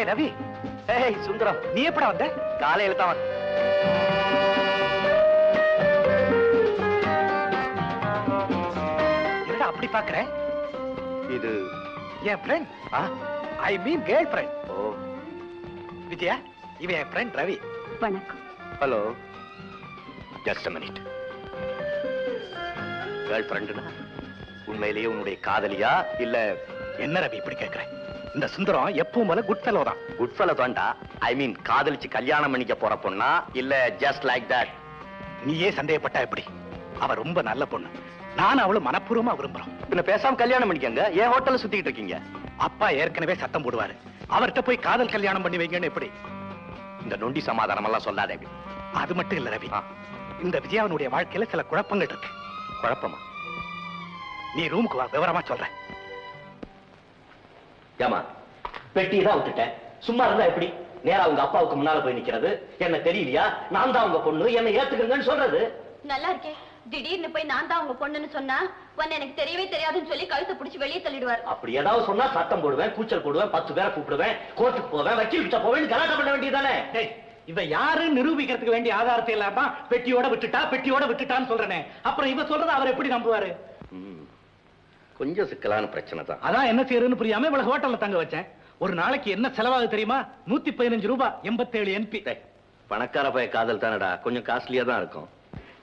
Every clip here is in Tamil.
ரவி. ஏய் சுந்தரம், நீ எப்படா வந்த? காலையில தான். என்னடா அப்படி பாக்குற? இது என் friend. I mean girl friend. ஓ விஜயா, இவன் என் ஃப்ரெண்ட் ரவி. வணக்கம். Hello. Just a minute. Girl ஃப்ரெண்ட்னா உண்மையிலேயே உன்னுடைய காதலியா இல்ல? என்ன ரவி இப்படி கேக்குற? இந்த சுந்தரம் எப்பவும் போல குட் ஃபெலோ தான். குட் ஃபெலோ தான்டா. ஐ மீன் காதலிச்சு கல்யாணம் பண்ணிக்க போற பொண்ணா இல்ல ஜஸ்ட் லைக் தட்? நீயே சந்தேகப்பட்டா எப்படி? அவ ரொம்ப நல்ல பொண்ணு. நான் அவளை மனப்பூர்வமா விரும்புறோம். பின்ன பேசாம கல்யாணம் பண்ணிக்கங்க. ஏன் ஹோட்டல்ல சுத்திட்டு இருக்கீங்க? அப்பா ஏற்கனவே சத்தம் போடுவாரு. அவர்கிட்ட போய் காதல் கல்யாணம் பண்ணி வைங்கன்னு எப்படி? இந்த நொண்டி சமாதானம் எல்லாம் சொல்லாதே. அது மட்டும் இல்ல ரவி, இந்த விஜயாவினுடைய வாழ்க்கையில சில குழப்பங்கள் இருக்கு. குழப்பமா? நீ ரூமுக்கு வா, விவரமா சொல்றேன். ஏமா பெட்டி தான் விட்டுட்டேன். சும்மா இருந்தா எப்படி? நேரா உங்க அப்பாவுக்கு முன்னால போய் நிக்கிறது. என்ன தெரியலையா? நான் தான் உங்க பொண்ணு, என்ன ஏத்துக்குங்கன்னு சொல்றது. நல்லா இருக்கே. திடீர்னு போய் நான் தான் உங்க பொண்ணுன்னு சொன்னா உன்னை எனக்கு தெரியவே தெரியாதுன்னு சொல்லி கழுத்தை பிடிச்சி வெளியே தள்ளிடுவார். அப்படி ஏதாவது சொன்னா சத்தம் போடுவேன், கூச்சல் போடுவேன், 10 பேரை கூப்பிடுவேன், கோர்ட்டுக்கு போவேன், வக்கீல் கிட்ட போவேன், கலாட்டா பண்ண வேண்டியதானே? இவ யாரு நிரூபிக்கிறதுக்கு வேண்டிய ஆதாரத்தை இல்லாம பெட்டியோட விட்டுட்டான்னு சொல்றேனே. அப்புறம் இவ சொல்றத அவர் எப்படி நம்புவாரு? கொஞ்சம் சிக்கலான பிரச்சனை தான். அதான் என்ன செய்யறதுன்னு புரியாம இவளை ஹோட்டல்ல தங்க வச்சேன். ஒரு நாளைக்கு என்ன செலவாகு தெரியுமா? 115 ரூபாய், 87 NP. பணக்கார பைய காதல் தானடா, கொஞ்சம் காஸ்ட்லியா தான் இருக்கும்.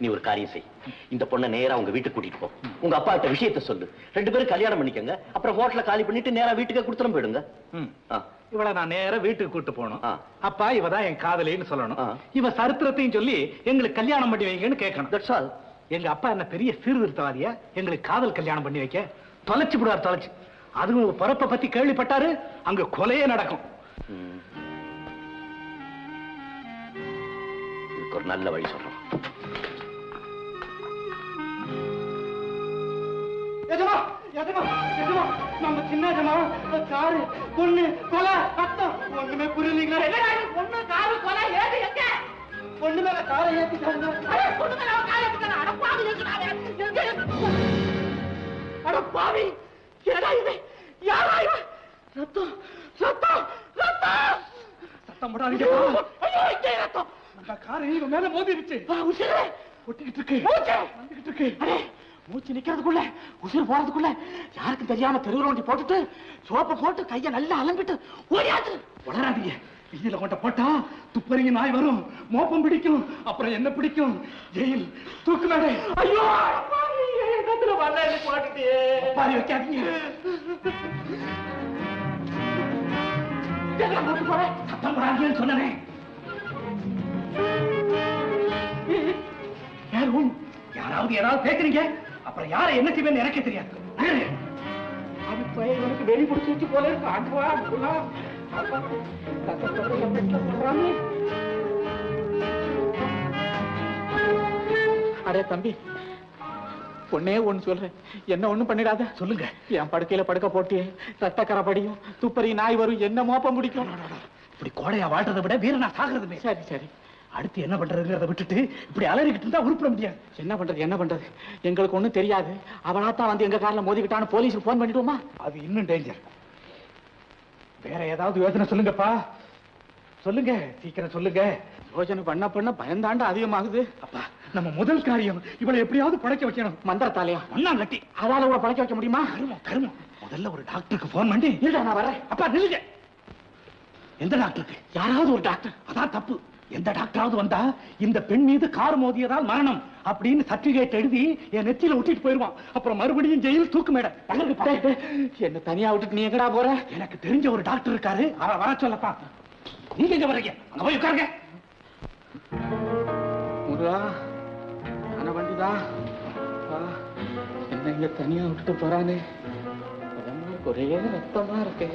நீ ஒரு காரியம் செய், இந்த பொண்ணை நேரா உங்க வீட்டுக்கு கூட்டிட்டு போ. உங்க அப்பா கிட்ட விஷயத்த சொல்லு. 2 பேரும் கல்யாணம் பண்ணிக்கங்க. அப்புறம் ஹோட்டல காலி பண்ணிட்டு நேரா வீட்டுக்கு கொடுத்துட்டு போயிடுங்க. இவளை நான் நேரா வீட்டுக்கு கூட்டு போகணும். அப்பா இவதான் என் காதலின்னு சொல்லணும். இவ சரித்திரத்தையும் சொல்லி எங்களுக்கு கல்யாணம் பண்ணி வைங்கன்னு கேட்கணும். That's all. எங்க அப்பா என்ன பெரிய சீர்திருத்தவாதியா? எங்களுக்கு காதல் கல்யாணம் பண்ணி வைக்க தொலைச்சு விடுவார். தொலைச்சு அதுவும் பிறப்பை பத்தி கேள்விப்பட்டாரு, அங்க கொலையே நடக்கும். இதுக்கு ஒரு நல்ல வழி சொல்றோம். நம்ம சின்ன காரு பொண்ணு கொலை ரத்தம் ஒண்ணுமே புரியலீங்களா? பொண்ணு காரு கொலை ஏது எங்க? பொண்ணு மேல காரை ஏத்திட்டாங்க. அடப்பாவி, என்னடா இது? யாரா இவன்? ரத்தம் ரத்தம் ரத்தம் சத்தம் போடாதீங்க. ஐயோ இங்கே ரத்தம். அந்த காரை இவன் மேல மோதிருச்சு. உசிரே ஒட்டிக்கிட்டு இருக்கு, வந்துகிட்டு இருக்கு. அடே மூச்சு நிக்கிறதுக்குள்ள உசிர் போறதுக்குள்ள யாருக்கும் தெரியாம தெருவில் ஒண்டி போட்டுட்டு சோப்பை போட்டு கைய நல்லா அலம்பிட்டு ஓடியாச்சு. வளராதீங்க. வெயில கொண்ட போட்டா துப்பறிங்க நாய் வரும், மோப்பம் பிடிக்கும், அப்புறம் என்ன பிடிக்கும்? ஜெயில், தூக்கு மேடை. ஐயோ போட்டுட்டே பாரி வைக்காதீங்க. சத்தம் போடாதீங்கன்னு சொன்னேன். யாராவது ஏதாவது பேசுறீங்க, அப்புறம் யார என்ன செய்வேன்னு எனக்கே தெரியாது. எனக்கு வெறி பிடிச்சி போல இருக்கு. அடே தம்பி, ஒன்னே ஒண்ணு சொல்றேன், என்ன ஒண்ணும் பண்ணிடாத. சொல்லுங்க. என் படுக்கையில படுக்க போட்டியே, ரத்தக்கரை படியும், துப்பறி நாய் வரும், என்ன மோப்பம் பிடிக்கும். இப்படி கோடையா வாழ்றதை விட வீரனா சாகிறதுமே. சரி சரி, அடுத்து என்ன பண்றதுங்கிறத விட்டுட்டு இப்படி அலறிக்கிட்டு இருந்தா உருப்பிட முடியாது. என்ன பண்றது எங்களுக்கு ஒண்ணும் தெரியாது. அவனாத்தான் வந்து எங்க கார்ல மோதிக்கிட்டான்னு போலீஸுக்கு போன் பண்ணிடுவோமா? அது இன்னும் டேஞ்சர். வேற ஏதாவது யோசனை சொல்லுங்கப்பா, சொல்லுங்க, சீக்கிரம் சொல்லுங்க. யோசனை பண்ண பண்ண பயந்தாண்ட அதிகமாகுது. அப்பா, நம்ம முதல் காரியம் இவளை எப்படியாவது படைக்க வைக்கணும். மந்திரத்தாலையா? மண்ணாங்கட்டி. அதால கூட படைக்க வைக்க முடியுமா? கருமம். முதல்ல ஒரு டாக்டருக்கு போன் பண்ணி. இல்ல நான் வரேன். அப்பா நில்லுங்க. எந்த டாக்டருக்கு? யாராவது ஒரு டாக்டர். அதான் தப்பு. எந்த டாக்டராவது வந்தா இந்த பெண் மீது கார் மோதியதால் மரணம் அப்படின்னு சர்டிபிகேட் எழுதி என் நெத்தியில விட்டுட்டு போயிருவான். அப்புறம் மறுபடியும் ஜெயில், தூக்கு மேடை. என்ன தனியா விட்டுட்டு நீ எங்கடா போற? எனக்கு தெரிஞ்ச ஒரு டாக்டர் இருக்காரு, அவரை வர சொல்லப்பா. நீங்க எங்க வர்றீங்க? அங்க போய் உட்காருங்க. முருகா, ஆன வண்டிதான். என்ன இங்க தனியா விட்டுட்டு போறானே, ஒரே ரத்தமா இருக்கு.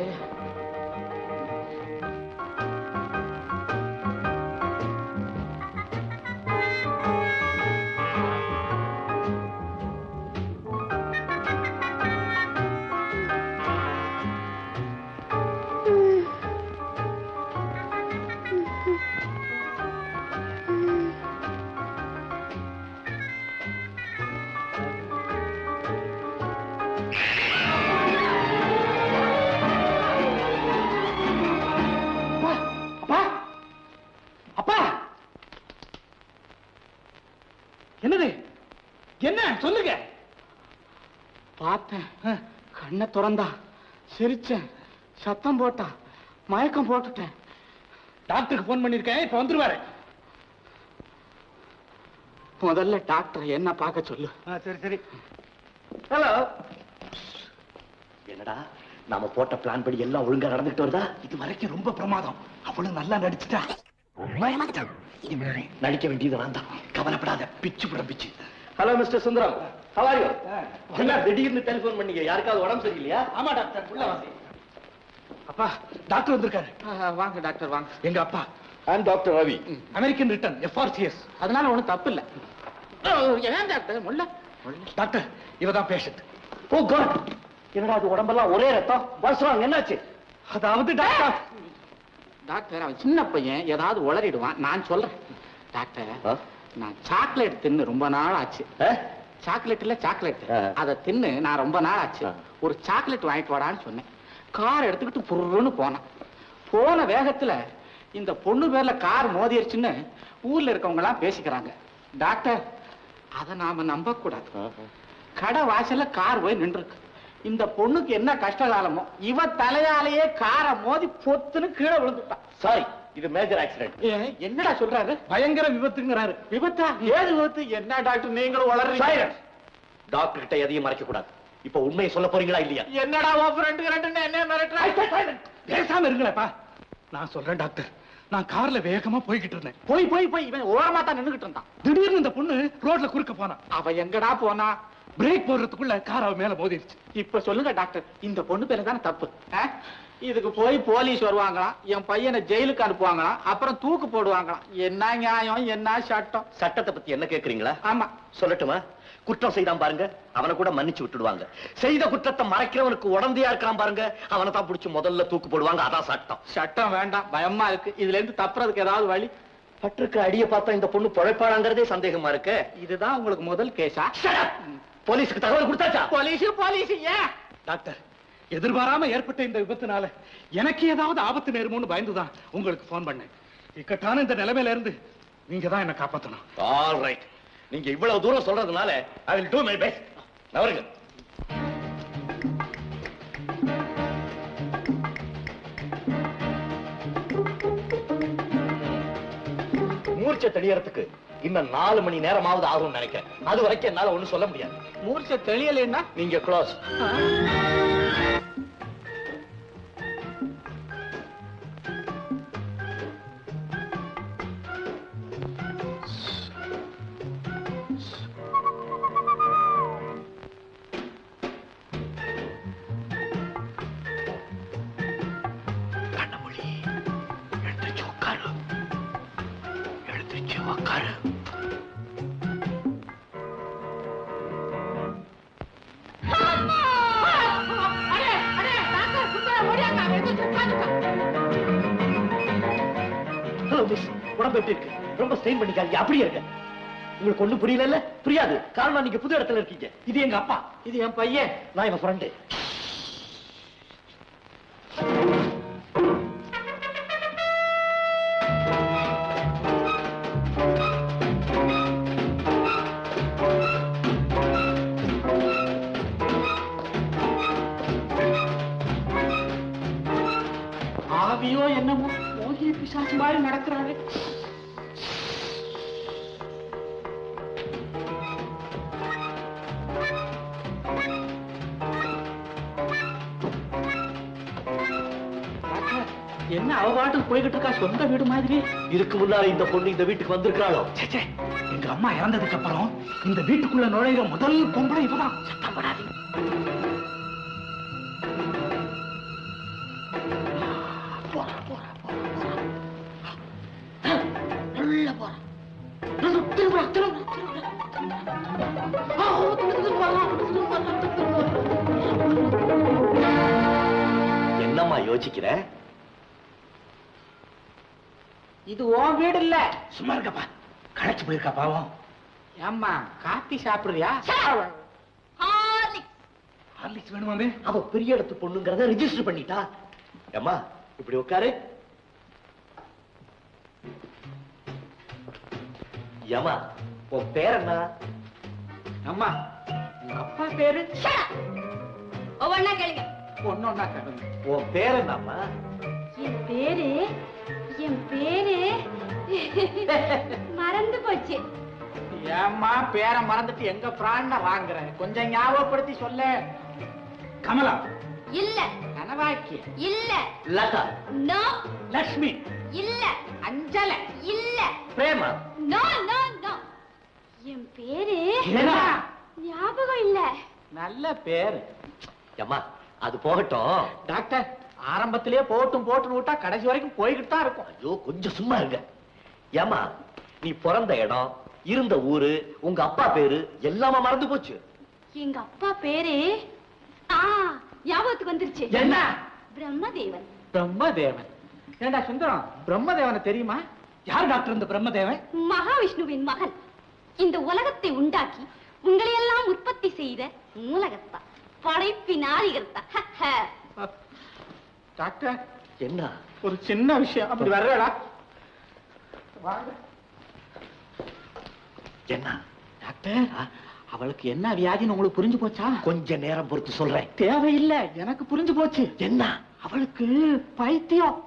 என்னது? என்ன சொல்லுங்க. பார்த்தேன், கண்ணை திறந்தா, சிரிச்சேன், சத்தம் போட்டா, மயக்கம் போட்டுட்டேன். டாக்டருக்கு போன் பண்ணிருக்கேன், இப்ப வந்துருவாரு. முதல்ல டாக்டர் என்ன பார்க்க சொல்லு. சரி சரி. ஹலோ. என்னடா நாம போட்ட பிளான் படி எல்லாம் ஒழுங்கா நடந்துட்டு வருதா? இது வரைக்கும் ரொம்ப பிரமாதம். அவளும் நல்லா நடிச்சுட்டா. நடிக்க வேண்டியது நான் தான். கவலைப்படாத, பிச்சு புட பிச்சு. Hello mister Sundaram, how are you? என்ன திடீர்னு டெலிபோன் பண்ணீங்க? யாருக்காவது உடம்பு சரியில்லையா? ஆமா டாக்டர், உள்ள வாங்க. அப்பா, டாக்டர் வந்திருக்காரு. வாங்க டாக்டர் வாங்க. எங்க அப்பா I'm doctor Ravi. American return FRCS. அதனால ஒண்ணும் தப்பு இல்ல. ஏன் டாக்டர் முள்ள? டாக்டர், இவதான் பேஷண்ட். ஓ காட், என்னடா அது உடம்பெல்லாம் ஒரே ரத்தம். வர்ஷம் என்னாச்சு? அதாவது டாக்டர் அவன் சின்ன பையன், ஏதாவது உளறிடுவான். நான் சொல்றேன் டாக்டர், நான் சாக்லேட் தின்னு ரொம்ப நாள் ஆச்சு. சாக்லேட் இல்ல சாக்லேட், அதை தின்னு நான் ரொம்ப நாள் ஆச்சு. ஒரு சாக்லேட் வாங்கிட்டு வாடான்னு சொன்னேன். கார் எடுத்துக்கிட்டு புருன்னு போனேன். போன வேகத்துல இந்த பொண்ணு பேர்ல கார் மோதிருச்சுன்னு ஊர்ல இருக்கவங்க எல்லாம் பேசிக்கிறாங்க. டாக்டர், அதை நாம நம்ப கூடாது. கடை வாசல்ல கார் போய் நின்றுருக்கு. இந்த பொண்ணுக்கு என்ன கஷ்டகாலமோ, இவ தலையாலேயே காரை மோதி பொத்துன்னு கீழே விழுந்துட்டான். சாரி, இது மேஜர் ஆக்சிடென்ட். என்னடா சொல்றாரு? பயங்கர விபத்துங்கிறாரு. விபத்தா? ஏது விபத்து? என்ன டாக்டர் நீங்களும் வளர்றீங்க? டாக்டர் கிட்ட எதையும் மறைக்க கூடாது. இப்ப உண்மையை சொல்ல போறீங்களா இல்லையா? என்னடா உன் ஃப்ரெண்ட் என்ன மிரட்டுற? பேசாம இருங்களேப்பா. நான் சொல்றேன் டாக்டர், நான் கார்ல வேகமா போய்கிட்டு இருந்தேன். போய் இவன் ஓரமா தான் நின்னுகிட்டு இருந்தான். திடீர்னு இந்த பொண்ணு ரோட்ல குறுக்க போனா. அவ எங்கடா போனா? பிரேக் போடுறதுக்குள்ள கார் அவ மேல மோதிருச்சு. இப்ப சொல்லுங்க டாக்டர், இந்த பொண்ணு பேரு தானே தப்பு? இதுக்கு போய் போலீஸ் வருவாங்களாம், என் பையனை ஜெயிலுக்கு அனுப்புவாங்களாம், அப்புறம் தூக்கு போடுவாங்களாம். என்ன நியாயம், என்ன சட்டம்? சட்டத்தை பத்தி என்ன கேக்குறீங்களா? ஆமா. சொல்லட்டுமா? குற்றம் செய்தான் பாருங்க, அவனை கூட மன்னிச்சு விட்டுடுவாங்க. செய்த குற்றத்தை மறைக்கிறவனுக்கு உடந்தையா இருக்கான் பாருங்க, அவனை தான் பிடிச்சு முதல்ல தூக்கு போடுவாங்க. அதான் சட்டம். சட்டம் வேண்டாம், பயமா இருக்கு. இதுல இருந்து தப்புறதுக்கு ஏதாவது வழி? பட்டிருக்க அடிய பார்த்தா இந்த பொண்ணு பொழைப்பாளாங்கிறதே சந்தேகமா இருக்கு. இதுதான் உங்களுக்கு முதல் கேஸா? போலீஸுக்கு தகவல் கொடுத்தாச்சா? போலீஸ் ஏன் டாக்டர், எதிர்பாராம ஏற்பட்ட இந்த விபத்துனால எனக்கு ஏதாவது ஆபத்து நேருமோன்னு பயந்துதான் உங்களுக்கு போன் பண்ணேன். இக்கட்டான இந்த நிலைமையில இருந்து நீங்க தான் என்ன காப்பாத்தணும். ஆல் ரைட், நீங்க இவ்வளவு தூரம் சொல்றதுனால I will do my best. நவருங்க. மூர்ச்சை தெளியறதுக்கு இன்னும் 4 மணி நேரமாவது ஆகும்னு நினைக்கிறேன். அது வரைக்கும் என்னால ஒண்ணும் சொல்ல முடியாது. மூர்ச்சை தெளியலைன்னா நீங்க க்ளோஸ். உடம்பு எப்படி இருக்கு? ரொம்ப ஸ்ட்ரெயின் பண்ணிக்காதீங்க, அப்படியே இருக்க. உங்களுக்கு ஒண்ணும் புரியல? புரியாது, காரணம் நீங்க புது இடத்துல இருக்கீங்க. இது எங்க அப்பா, இது என் பையன், நான் என் ஃப்ரெண்டு. ஆவியோ என்னமோ மோகிய பிசாசு மாதிரி நடக்கிறாரு. என்ன அவ பாட்டுக்கு போய்கிட்டு இருக்கா, சொந்த வீடு மாதிரி. இதுக்கு முன்னால இந்த பொண்ணு இந்த வீட்டுக்கு வந்திருக்காளோ? சேச்சே, எங்க அம்மா இறந்ததுக்கு அப்புறம் இந்த வீட்டுக்குள்ள நுழைகிற முதல் பொம்பளை இவதான். சத்தம் போடாதீங்க. என்னம்மா யோசிக்கிற? இது உன் வீடு இல்ல. சும்மா இருக்கப்பா, களைச்சு போயிருக்கா பாவம். ஏம்மா காப்பி சாப்பிடுறியா? ஹார்லிக்ஸ் வேணுமாமே? அவ பெரிய இடத்து பொண்ணுங்கிறத ரெஜிஸ்டர் பண்ணிட்டா. அம்மா இப்படி உட்காரு. ஏமா உன் பேர் என்ன? அம்மா உங்க அப்பா பேரு? ஒவ்வொன்னா கேளுங்க. ஒன்னொன்னா கேளுங்க. உன் பேர் என்னம்மா? என் பேரு மறந்து போச்சு. ஏம்மா பேரை மறந்துட்டு எங்க பிராண வாங்குற? கொஞ்சம் ஞாபகப்படுத்தி சொல்ல. கமலா இல்ல. கனவாக்கி இல்ல. லதா. நோ. லட்சுமி இல்ல. அஞ்சல இல்ல. பிரேமா. No no no. என் பேரு ஏனா? ஞாபகம் இல்ல. நல்ல பேரு. அம்மா அது போகட்டும். டாக்டர் ஆரம்பத்திலேயே போட்டும் விட்டா கடைசி வரைக்கும் போய்கிட்டு தான் இருக்கும். ஐயோ கொஞ்சம் சும்மா இருங்க. ஏமா நீ பிறந்த இடம், இருந்த ஊரு, உங்க அப்பா பேரு எல்லாமே மறந்து போச்சு. எங்க அப்பா பேரு ஞாபகத்துக்கு வந்துருச்சு. என்ன? பிரம்மதேவன். பிரம்மதேவன். ஏண்டா சுந்தரம், பிரம்மதேவனை தெரியுமா? யார் டாக்டர் இந்த பிரம்மதேவன்? மகாவிஷ்ணுவின் மகன். இந்த உலகத்தை உண்டாக்கி உங்களை எல்லாம் உற்பத்தி செய்த மூலகர்த்தா, படைப்பின் ஆதிகர்த்தா. டாக்டர் என்ன? ஒரு சின்ன விஷயம். அப்படி வர்றடா. வாங்க. என்ன டாக்டர், அவளுக்கு என்ன வியாதின்னு உங்களுக்கு புரிஞ்சு போச்சா? கொஞ்ச நேரம் பொறுத்து சொல்றேன். தேவையில்லை, எனக்கு புரிஞ்சு போச்சு. என்ன? அவளுக்கு பைத்தியம்.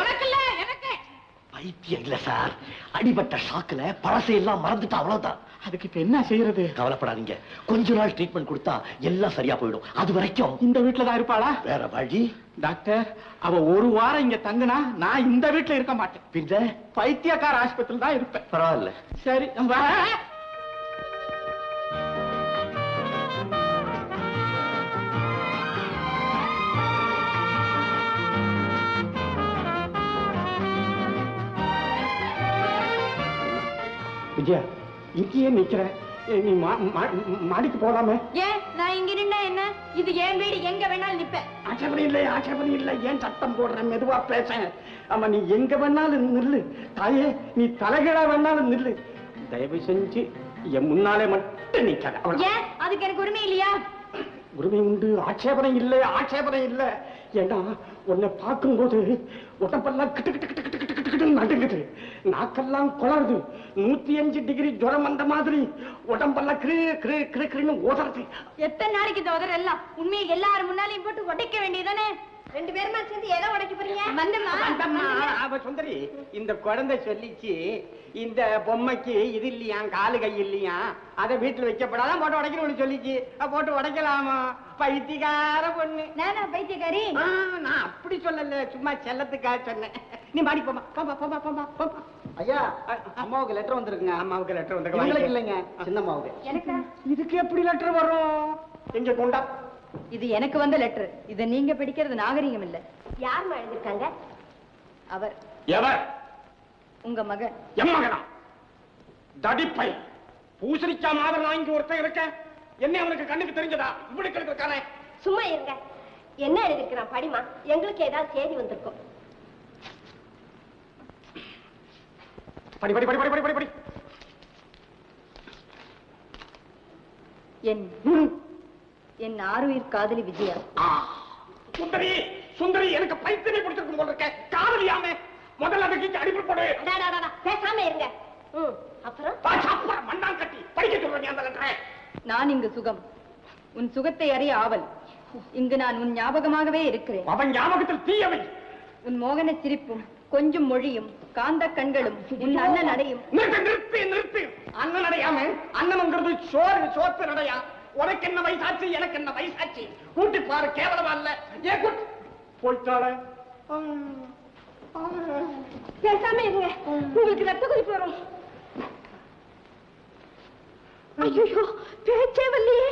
உனக்கு இல்ல, எனக்கு. பைத்தியம் இல்ல சார், அடிபட்ட ஷாக்குல பழசையெல்லாம் மறந்துட்டா, அவ்வளவுதான். அதுக்கு இப்ப என்ன செய்யறது? கவலைப்படாதீங்க, கொஞ்ச நாள் ட்ரீட்மெண்ட் கொடுத்தா எல்லாம் சரியா போயிடும். அது வரைக்கும் இந்த வீட்டுல தான் இருப்பாளா? வேற வழி? டாக்டர், அவ ஒரு வாரம் இங்க தங்குனா நான் இந்த வீட்டுல இருக்க மாட்டேன். பின்ன பைத்தியக்கார ஆஸ்பத்திரியில் தான் இருப்பேன். பரவாயில்ல. சரி வா. விஜயா, இங்கேயே நிக்கிற, நீ மாடிக்கு போலாமே. ஏன் நான் இங்க நின்னா என்ன? இது என் வீடு, எங்க வேணாலும் நிப்பேன். ஆட்சேபணி இல்லை. ஏன் சத்தம் போடுற? மெதுவா பேச. ஆமா, நீ எங்க வேணாலும் நில்லு. தாயே, நீ தலைகீழா வேணாலும் நில்லு. தயவு செஞ்சு என் முன்னாலே மட்டும் நிக்காத. ஏன்? அதுக்கு எனக்கு உரிமை இல்லையா? உரிமை உண்டு. ஆட்சேபனை இல்லை. ஏன்னா உன்னை பார்க்கும்போது உடம்பெல்லாம் கிட்டு கிட்டு கிட்டு கிட்டு கிட்டு கிட்டு கிட்டு நடுங்குது, நாக்கெல்லாம் குளருது, 105 டிகிரி ஜுரம் வந்த மாதிரி உடம்பெல்லாம் கிரு கிரு கிரு கிருன்னு ஓதறது. எத்தனை நாளைக்கு இந்த உதற எல்லாம்? உண்மையை எல்லாரும் முன்னாலையும் போட்டு உடைக்க வேண்டியதானே? 2 பேருமா சேர்ந்து எதை உடைக்க போறீங்க? வந்தம்மா. அவ சுந்தரி, இந்த குழந்தை சொல்லிச்சு, இந்த பொம்மைக்கு இது இல்லையா, காலு கை இல்லையா, அதை வீட்டுல வைக்கப்படாதான் போட்டு உடைக்கணும்னு சொல்லிச்சு. போட்டு உடைக்கலாமா? பைத்தியக்கார பொண்ணு. நானா பைத்தியக்காரி? நான் அப்படி சொல்லல, சும்மா செல்லத்துக்காக சொன்னேன். நீ மாடி போமா. ஐயா, அம்மாவுக்கு லெட்டர் வந்திருக்குங்க. அம்மாவுக்கு லெட்டர் வந்திருக்கு. இல்லைங்க, சின்னம்மாவுக்கு. எனக்கு இதுக்கு எப்படி லெட்டர் வரும்? எங்க கொண்டா. இது எனக்கு வந்த லெட்டர். இத நீங்க படிக்கிறது நாகரிகம் இல்ல. யாருமா எழுதிருக்காங்க? அவர். எவர்? உங்க மகன். என் மகனா? தடிப்பை பூசணிக்கா மாதிரி நான் இங்க ஒருத்தன் இருக்க. என்ன அவனுக்கு கண்ணுக்கு தெரிஞ்சதா? இப்படி கிடக்கானே. சும்மா இருங்க. என்ன எழுதிருக்கிறான் படிமா, எங்களுக்கு ஏதாவது செய்தி வந்திருக்கும். படி படி படி படி படி படி படி. என் ஆருயிர் காதலி விஜயா. சுந்தரி, எனக்கு பைத்தியம் பிடிச்சிருக்கும் போல இருக்க. காதலியாமே முதல்ல அதுக்கு அடிப்பு போடு. பேசாம இருங்க. அப்புறம் மண்ணான் கட்டி படிக்க சொல்றேன் அந்த லெட்டரை. நான் இங்கு சுகம், உன் சுகத்தை அறிய ஆவல். இங்கு நான் உன் ஞாபகமாகவே இருக்கிறேன். அவன் ஞாபகத்தில் தீயவை. உன் மோகன சிரிப்பும் கொஞ்சம் மொழியும் காந்த கண்களும் உன் அண்ணன் நடையும். நிறுத்து. அண்ணன் நடையாம, அண்ணன்ங்கிறது சோத்து நடையா? உனக்கு என்ன வயசாச்சு, எனக்கு என்ன வயசாச்சு? கூட்டி பாரு, கேவலமா இல்ல. ஏன் கூட்டி போயிட்டாள? பேசாம இருங்க, உங்களுக்கு ரத்த குறிப்பு வரும். ஐயோ, பேச்சே வரலையே.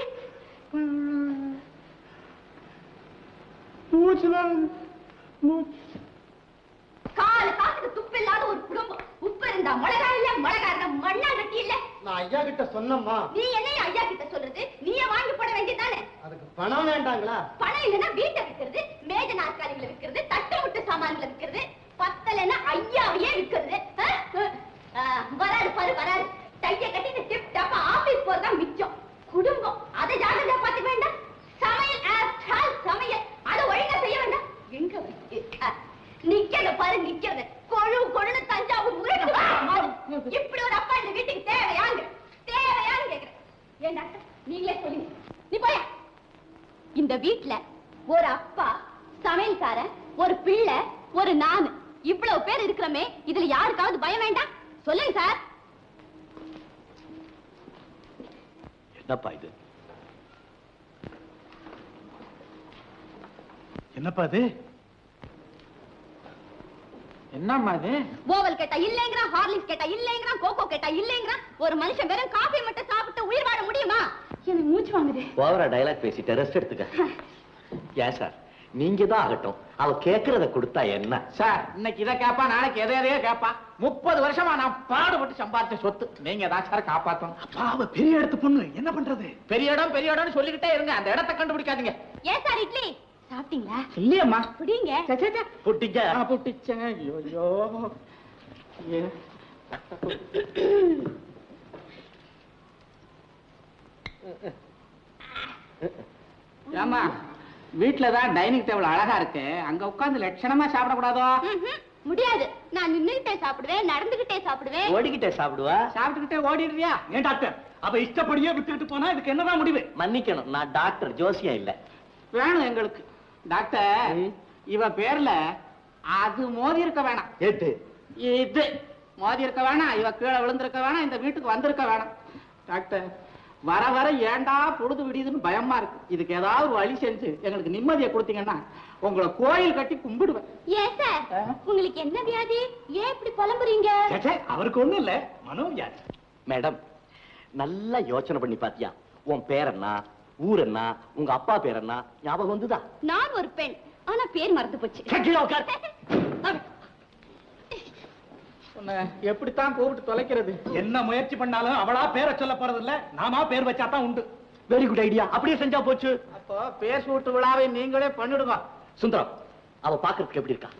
காலு காசுக்கு துப்பு இல்லாத ஒரு குடும்பம். உப்பு இருந்தா மிளகா இல்ல, மிளகா இருந்தா மண்ணா கட்டி இல்ல. நான் ஐயா கிட்ட சொன்னம்மா. நீ என்ன ஐயா கிட்ட சொல்றது? நீயே வாங்கி போட வேண்டியதானே? அதுக்கு பணம் வேண்டாங்களா? பணம் இல்லைன்னா வீட்டை விற்கிறது, மேஜ நாற்காலிகளை விற்கிறது, தட்டு முட்டு சாமான்களை விற்கிறது, பத்தலைன்னா ஐயாவையே விற்கிறது. வராது பாரு, வராது. டைய கட்டிட்டு டிப் டாப் ஆபீஸ் போறதா மிச்சம். குடும்பம் அதை ஜாகிரதையா பாத்துக்க வேண்டாம். சமையல் சமையல் அதை ஒழுங்கா செய்ய வேண்டாம். எங்க நிக்கிறது பாரு, நிக்கிறது கொழு கொழுன்னு தஞ்சாவூர் இப்படி ஒரு அப்பா இந்த வீட்டுக்கு தேவையா? ஏன் டாக்டர் நீங்களே சொல்லுங்க. நீ போயா. இந்த வீட்ல ஒரு அப்பா, சமையல்காரன், ஒரு பிள்ளை, ஒரு நானு, இவ்வளவு பேர் இருக்கிறமே, இதுல யாருக்காவது பயம் வேண்டாம்? சொல்லுங்க சார். என்னப்பா இது? என்னப்பா இது? என்னம்மா இது? ஓவல் கேட்டா இல்லைங்கிறான், ஹார்லிக்ஸ் கேட்டா இல்லைங்கிறான், கோகோ கேட்டா இல்லைங்கிறான். ஒரு மனுஷன் வெறும் காபி மட்டும் சாப்பிட்டு உயிர் வாழ முடியுமா? எனக்கு மூச்சு வாங்குது. ஓவரா டயலாக் பேசிட்டு ரெஸ்ட் எடுத்துக்க. ஏன் சார், நீங்க தான் ஆகட்டும், அவ கேக்குறத கொடுத்தா என்ன சார்? இன்னைக்கு இதை கேப்பா, நாளைக்கு எதையோ கேப்பா. 30 வருஷமா நான் பாடுபட்டு சம்பாதிச்ச சொத்து நீங்க தான் சார் காப்பாத்தணும். அப்பா, அவ பெரிய இடத்து பொண்ணு, என்ன பண்றது? பெரிய இடம்னு சொல்லிக்கிட்டே இருங்க, அந்த இடத்தை கண்டுபிடிக்காதீங்க. ஏன் சார் இட்லி சாப்பிட்டீங்களா? இல்லையம்மா. புடிங்க. புட்டிக்க. புட்டிச்சேன். ஐயோ ஏமா, வீட்டுலதான் டைனிங் டேபிள் அழகா இருக்கு, அங்க உட்கார்ந்து லட்சணமா சாப்பிடக்கூடாதோ? முடியாது. நான் நின்னுகிட்டே சாப்பிடுவேன், நடந்துகிட்டே சாப்பிடுவேன். ஓடிக்கிட்டே சாப்பிடுவா. சாப்பிட்டுக்கிட்டே ஓடிடுறியா? ஏன் டாக்டர், அவ இஷ்டப்படியே விட்டுட்டு போனா இதுக்கு என்னதான் முடிவு? மன்னிக்கணும், நான் டாக்டர், ஜோசியம் இல்ல. வேணும் எங்களுக்கு டாக்டர். இவ பேர்ல அது மோதி இருக்க வேணாம். ஏத்து இது மோதி இருக்க வேணாம், இவ கீழே விழுந்திருக்க வேணாம், இந்த வீட்டுக்கு வந்திருக்க வேணாம். டாக்டர், வர வர ஏண்டா பொழுது விடியுதுன்னு பயமா இருக்கு. இதுக்கு ஏதாவது ஒரு வழி செஞ்சு எங்களுக்கு நிம்மதியை கொடுத்தீங்கன்னா உங்களை கோயில் கட்டி கும்பிடுவேன். ஏன் சார், உங்களுக்கு என்ன வியாதி? ஏன் இப்படி புலம்புறீங்க? அவருக்கு ஒண்ணும் இல்ல, மனோவியாதி. மேடம், நல்லா யோசனை பண்ணி பாத்தியா? உன் பேர் என்ன, ஊர் என்ன, உங்க அப்பா பேர் என்ன, ஞாபகம் வந்துதா? நான் ஒரு பெண், ஆனா பேர் மறந்து போச்சு. உன்னை எப்படித்தான் கூப்பிட்டு தொலைக்கிறது? என்ன முயற்சி பண்ணாலும் அவளா பேரை சொல்ல போறது இல்ல, நாமா பேர் வச்சாதான் உண்டு. வெரி குட் ஐடியா, அப்படியே செஞ்சா போச்சு. அப்போ பேர் சூட்டு விழாவை நீங்களே பண்ணிடுங்க. சுந்தரம், அவ பாக்குறதுக்கு எப்படி இருக்கா?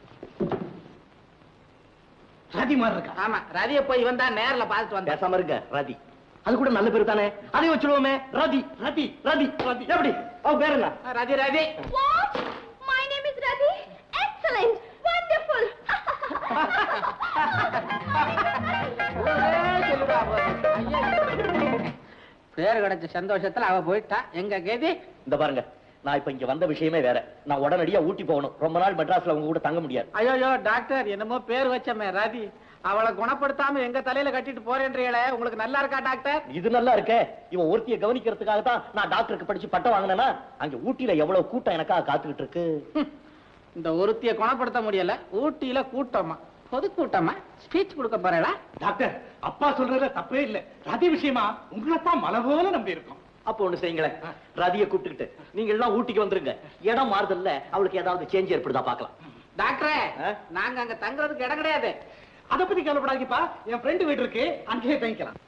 ரதி மாதிரி இருக்கா? ஆமா, ரதியை போய் இவன் தான் நேர்ல பார்த்துட்டு வந்தேன். பேசாம இருங்க. ரதி, அது கூட நல்ல பேரு தானே, அதையும் வச்சுடுவோமே. ரதி ரதி ரதி ரதி. எப்படி அவ பேர் என்ன? ரதி ரதி. What? My name is Ravi. Excellent. Wonderful. பேர் கிடைச்ச சந்தோஷத்துல அவ போயிட்டா. எங்க கேதி? இந்த பாருங்க, நான் இப்ப இங்க வந்த விஷயமே வேற. நான் உடனடியா ஊட்டி போகணும். ரொம்ப நாள் மெட்ராஸ்ல உங்க கூட தங்க முடியாது. ஐயோ டாக்டர், என்னமோ பேர் வச்சமே ரதி, அவளை குணப்படுத்தாம எங்க தலையில கட்டிட்டு போறேன்றீங்களே, உங்களுக்கு நல்லா இருக்கா டாக்டர்? இது நல்லா இருக்கே. இவன் ஒருத்திய கவனிக்கிறதுக்காக தான் நான் டாக்டருக்கு படிச்சு பட்டம் வாங்கினேன்னா, அங்க ஊட்டியில எவ்வளவு கூட்டம் எனக்காக காத்துக்கிட்டு இருக்கு. இந்த ஒருத்திய குணப்படுத்த முடியல, ஊட்டியில கூட்டமா? பொது கூட்டமா? ஸ்பீச் கொடுக்க போறேடா? டாக்டர், அப்பா சொல்றதுல தப்பே இல்ல. ரதி விஷயமா உங்களைத்தான் மலை போல நம்பி இருக்கோம். அப்ப ஒண்ணு செய்யுங்களேன், ரதியை கூப்பிட்டுக்கிட்டு நீங்க எல்லாம் ஊட்டிக்கு வந்துருங்க. இடம் மாறுதல்ல அவளுக்கு ஏதாவது சேஞ்ச் ஏற்படுதா பாக்கலாம். டாக்டரே, நாங்க அங்க தங்குறதுக்கு இடம் கிடையாது. அதை பத்தி கவலைப்படாதீப்பா, என் ஃப்ரெண்டு வீடு இருக்கு, அங்கேயே தங்கிக்கலாம்.